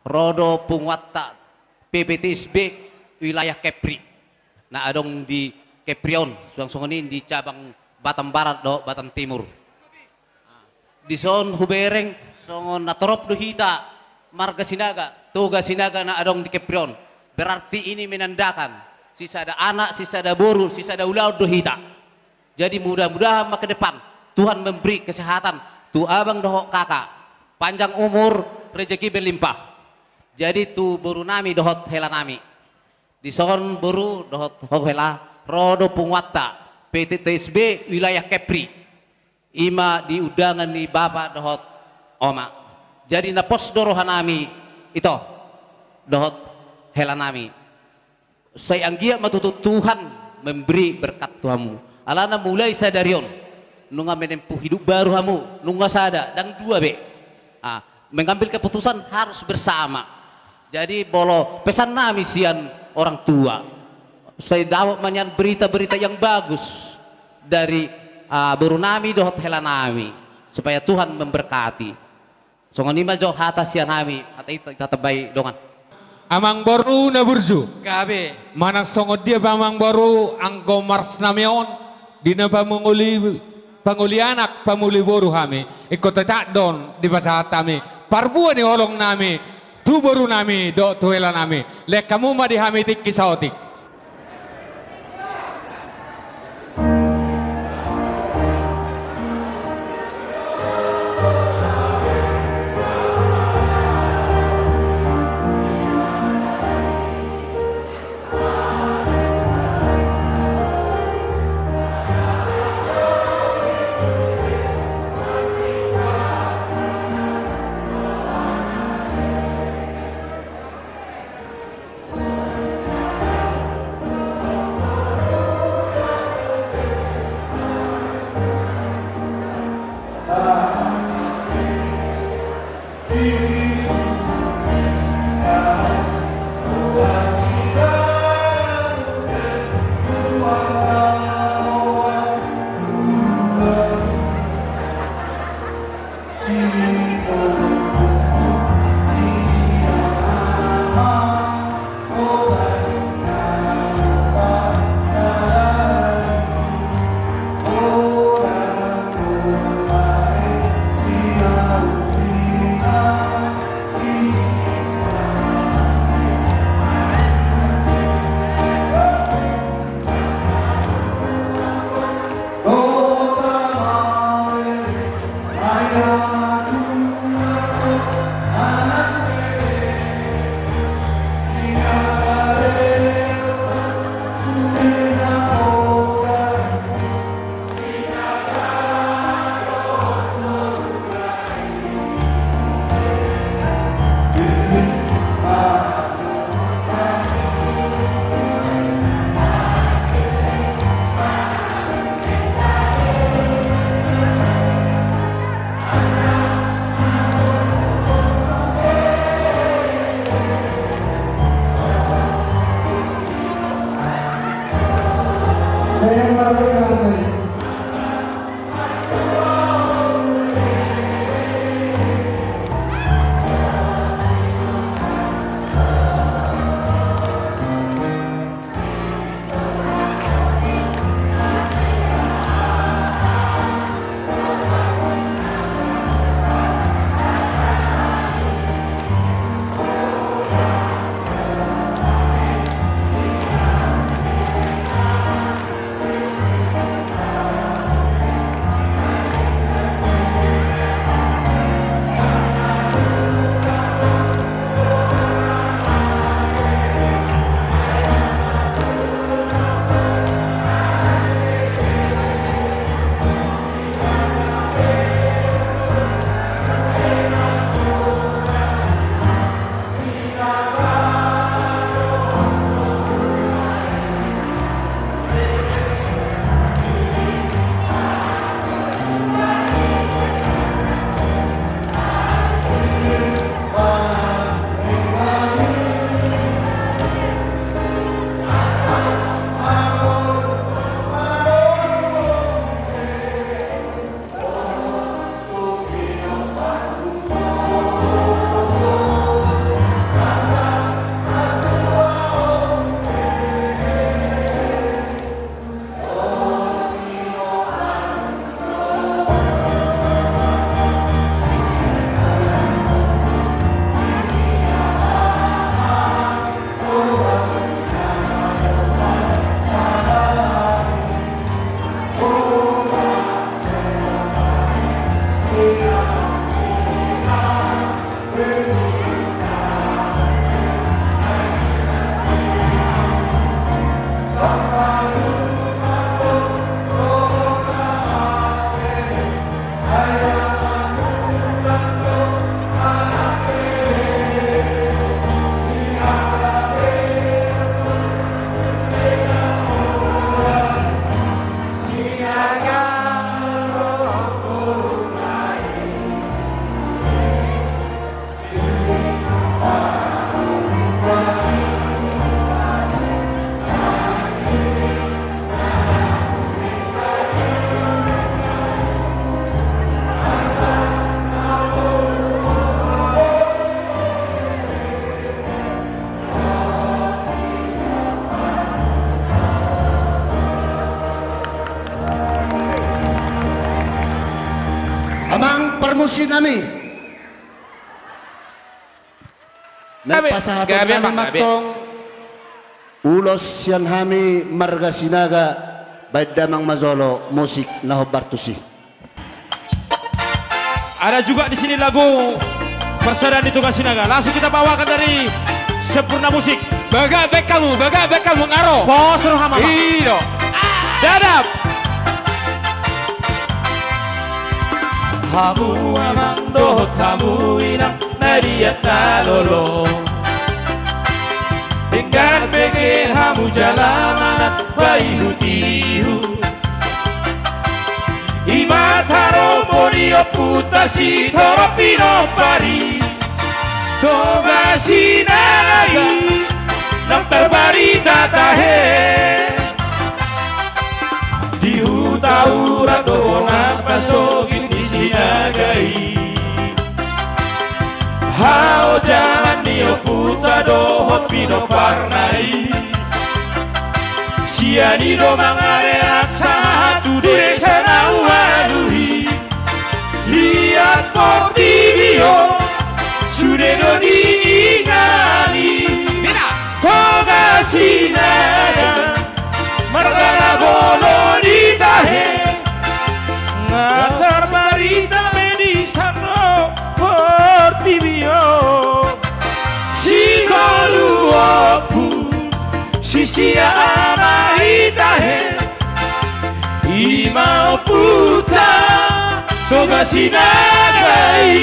Rodo Pungwatta PPTSB wilayah Kepri. Nah adong di Keprion, suang-suangin di cabang Batam Barat do Batam Timur. Di son hubereng songon natorop duhita marga sinaga, tuga sinaga na adong di Keprion. Berarti ini menandakan sisa ada anak, sisa ada boru, sisa ada ulau duhita. Jadi mudah-mudahan ke depan Tuhan memberi kesehatan tu abang dohok kakak, panjang umur, rezeki berlimpah. Jadi tu boru nami dohot hela nami. Di son boru dohot hela Rodo Pungwatta PTTSB wilayah Kepri. Ima di undangan ni Bapak dohot Oma. Jadi na pos dorohan nami itu dohot hela nami. Saya anggia matutut Tuhan memberi berkat Tuhanmu. Alana mulai sadarion nunga menempuh hidup baru hamu nunga sada dan dua be. Mengambil keputusan harus bersama. Jadi bolo pesan nami sian orang tua. Saya dapat menyan berita-berita yang bagus dari baru nami dohot hela nami supaya Tuhan memberkati. Songonima jo hata sian nami hata itu baik dongan. Amang baru na burju. Gabe. Manang songod dia pamang baru angko mars namion di na panguli anak pamuli baru kami ikut tak don di pasat kami parbuan ni olong nami tu baru nami do tuela nami lek kamu ma di kami tik kisautik. nami. May pasahatot nami magtong ulos siyan hami marga sinaga baydamang mazolo musik na Bartusi. Ada juga di sini lagu persaudaraan di Tugas Sinaga. Langsung kita bawakan dari Sempurna Musik. Baga bekalmu ngaro. Bos Rohama. Iyo. Dadap. Hamu amang dohot hamu inang nariat nalolo. Dengan bege hamu jalamanat bayi tihu. Imataro morio putasi toropino pari. Toga sinai nang terbarita tahe. Di hutaura dona pasogin di sinagai. Hao jalan nio puta dohot pino parnai. Sianido mangare satu desa nawaduhi. Lihat Portivio sudah diingani. Toga sinaga margana bolo di tahe. Ngatar barita medisano Portivio. Si koluoku sisia amahitahe. Imau puta toga sinagai.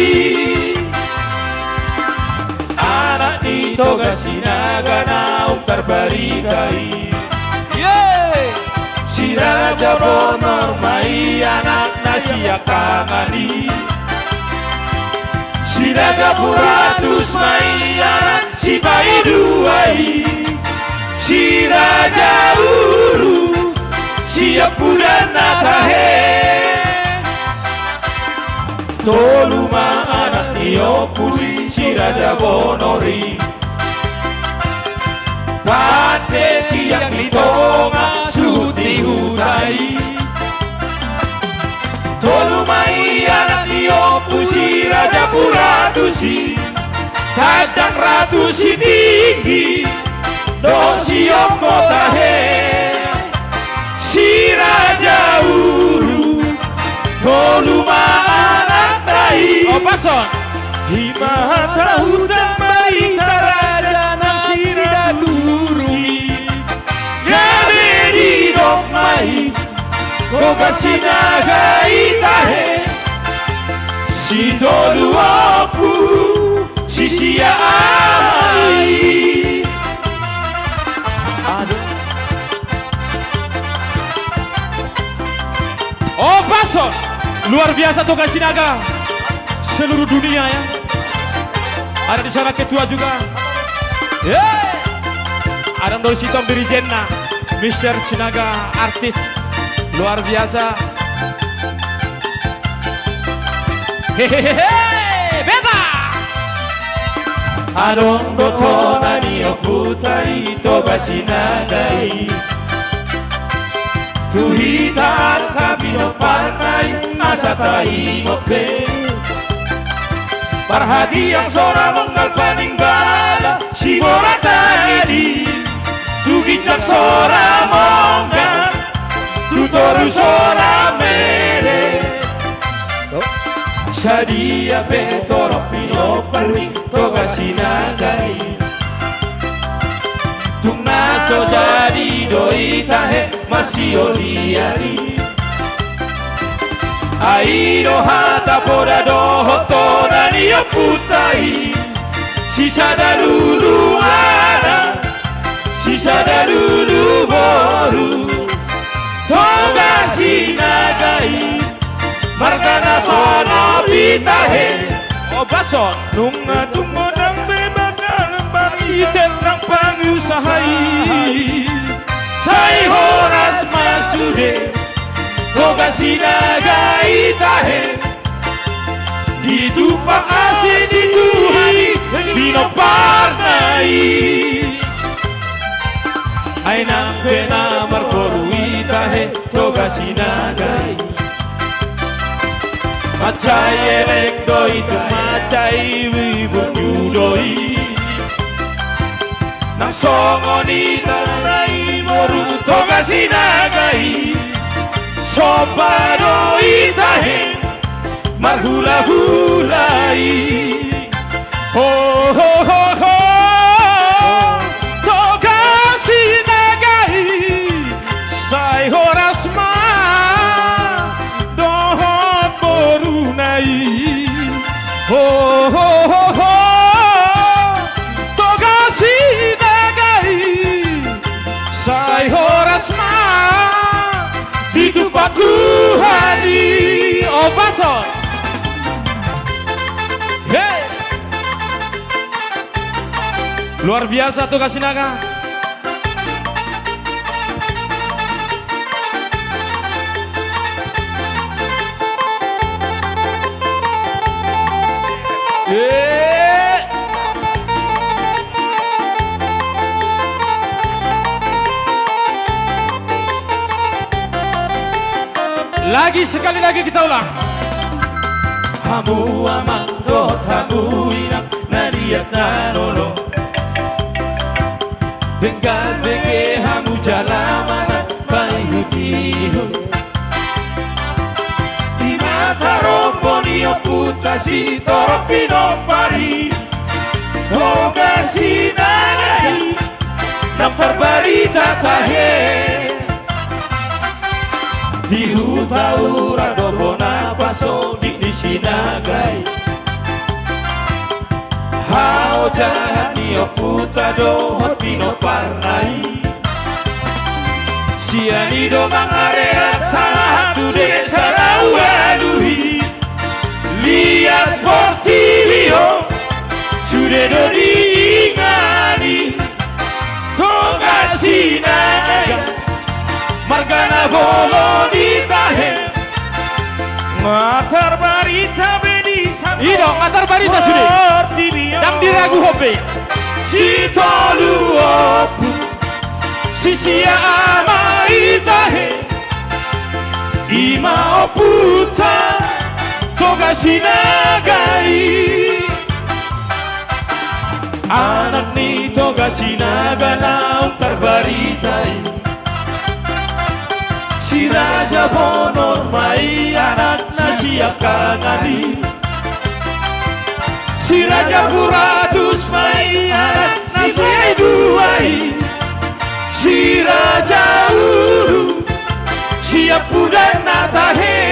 Anak di Toga Sinaga naung terbarikai. Si Raja Bonor mai anak nasiak tangani. Si Raja Puratus mai anak si bayi duai. Si Raja Uru siap bulan natahe. Toluma anak nio pusi si Raja Bonori. Pate kiyak litonga suti hutai. Tolumai anak nio pusi Raja Puratusi. Kadang ratu si tinggi do siok kotahe. Si Raja Uru Toluma anak bayi. Oh pason. Himata udang bayi taraja nang sida durungi. Gabe di dok mai. Koga sinaga itahe. Si tolu aku si sia ai. Aduh. Oh pason. Luar biasa Toga Sinaga. Seluruh dunia ya. Ada di sana ketua juga. Ada dari situ dirijenna. Mr. Sinaga artis luar biasa. Hehehe, beba. Adong dotona ni okutai Toga Sinagai. Tuhitan kabino parnai asa taingope. Perhatian sora menggal paninggala si bora tadi. Tugitak sora monggal tutoru sora mere. Sadia petoro pino paling Toga Sinagai. Tungnaso jadi doi tahe masih oliari. Airo hata poda dohoto nani putai. Sisa dulu ada, sisa dulu boru. Toga Sinagai margana sono bitahe. Oh bason nunga tumodang bebakan bagi terang pangusahai. Sai horas masude Toga Sinagai tahe. Di tupak asih di tuhani bino parnai. Ay nang pena marporui tahe Toga Sinagai. Macai elek doi tu macai wibur nyudoi Nang songoni tarai moru toga sinagai Sopadoi tahe marhula-hulai Ho ho ho ho toga sinagai Sai horasma dohon borunai Ho ho ho ho toga sinagai Sai horasma ditupaku hadi Oh bason Hey luar biasa tuh Kasinaga Lagi sekali lagi kita ulang. Hamu amang dot hamu inak nariat nanolo. Bengkar benge hamu jalamanan bayutiho. Di mata romponio putra si toropino pari. Toga sinangai nampar barita tahe. Di hutaura dobona paso di sinagai Hao jahani o puta do hotino parnai Siani do mangarea satu desa daualuhi Lihat portilio sudah do diingani Toga sinagai Margana bolo di tahe Matar barita bedi santo Ido, matar barita sudah Dang diragu hope Si tolu opu Si sia ama itahe Ima oputa Toga sinagai Anak ni toga sinaga naung tarbaritai Si Raja Bonor mai anak na siap kanali Si Raja Puratus mai anak na siap duai Si Raja Uru siap pudan na tahe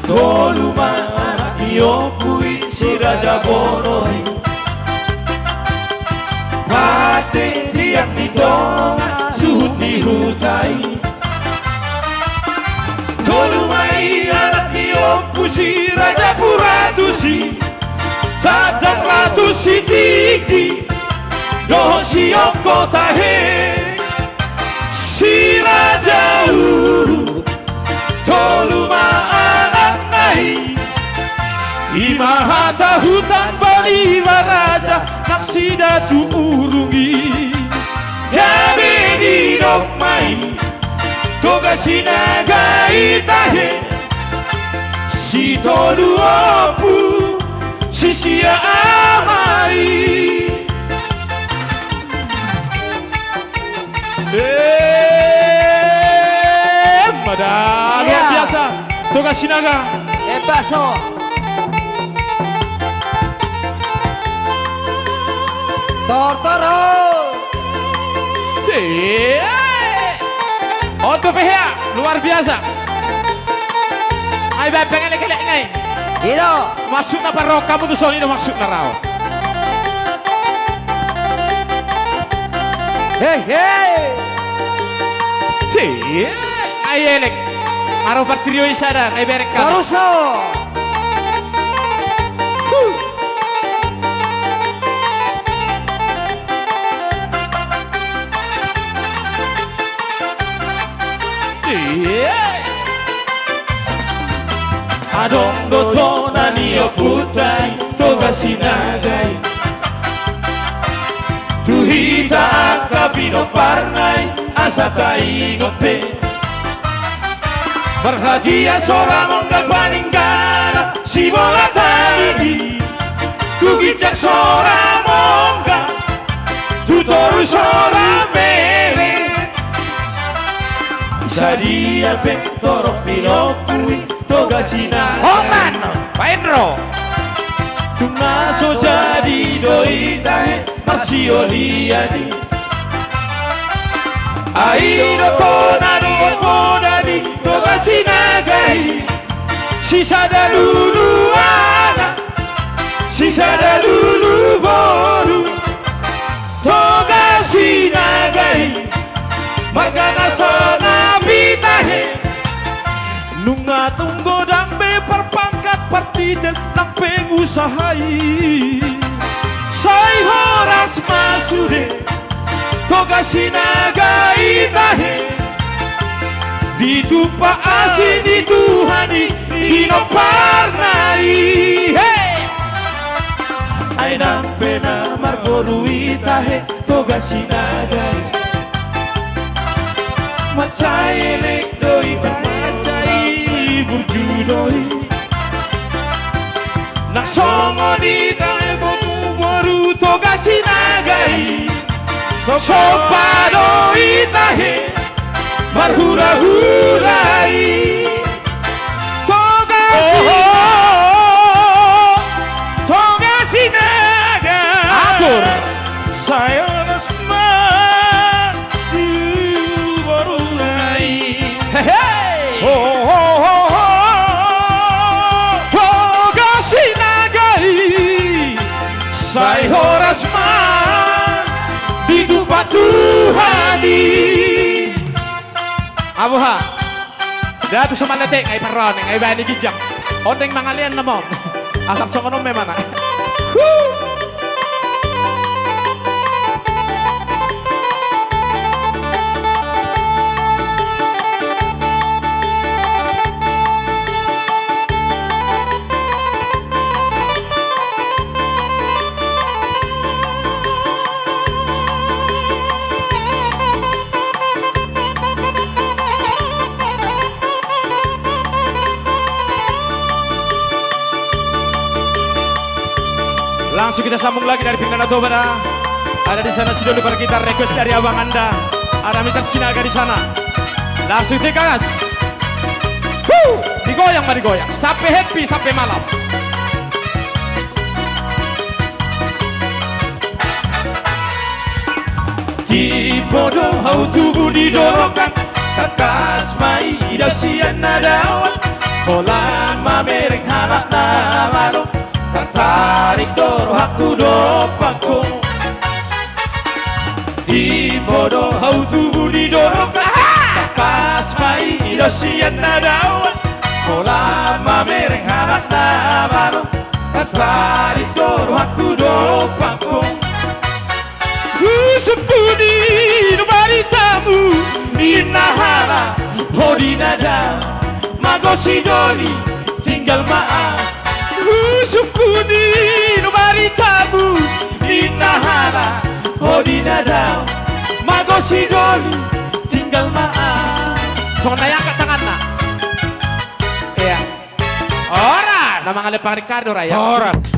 Tolu anak iopui si Raja Bonor Pate tiang ditonga suhut di hutai Tolu mai anak iopku si Raja Puratusi Tadak ratu si tiki Doho si opko tahe Si Raja Uru Tolu ma anak nai Imahata hutan bali raja naksida tu urungi Gabe di dok mai Toga sinaga itahe Si tolu opu Si sia amai Madal luar biasa Toga sinaga Paso. Tortoro. Untuk pihak luar biasa. Ay ba pengen lagi ngay. Ido. Masuk na paro kamu tuh soalnya masuk na raw. Hey hey. Ay elek. Araw partrio isara ay berek ka. Caruso. Adong dotona niyo putai toga sinagai Tuhita akapino parnai asa taingope Perhatian seorang monggal paninggalan si bola tadi Kugijak seorang monggal Tutoru seorang mere Sadia petoro pinokui Toga sina Homan, Pak Endro. Tumaso jadi doi tahe Marsio liadi Aido tonari podadi Toga sinagai Sisa dulu anak Sisa dulu boru Toga sinagai Margana sana bitahe Nunga tunggo dambe perpangkat partidel nang pengusahai Sai horas masude Toga sinagai tahe Ditupa asin dituhani Dinoparnai Hey! Ay nang pena margorui tahe Toga sinagai Macai lek doi macai burjudoi Nak songo di tahe bomu boru Toga sinagai Sopa doi tahe Marhura-hurai Toga Toga sinaga Atur Saya nasman Barurai Hey Toga sinagai Saya horasman Didupa Tuhani Abuha. Datu sumalate ngay paron ngay bani gijak. Onteng mangalian na mo. Akap sa kanong memana. Langsung kita sambung lagi dari Pinggan Atobara. Ada di sana Sidoli para kita request dari abang Anda. Ada Mitra Sinaga di sana. Langsung tegas. Digoyang mari goyang. Sampai happy sampai malam. Di bodoh hau tubuh didorongkan Kakas mai idasian nadawan Kolan mamereng halak namalo Tertarik doro aku dopako Di bodoh hau tubuh didorongkan Kakas mai idasian nadawan Kolan mamereng halak namalo Tertarik doro aku dopako Sepudi nobody tamu Ninahara Hodinada Magosi doli Tinggal maaf Sepudi nobody tamu Ninahara Hodinada Magosi doli Tinggal maaf So naya ka tangan na. Iya. Ora, na mga lepang Ricardo raya. Ora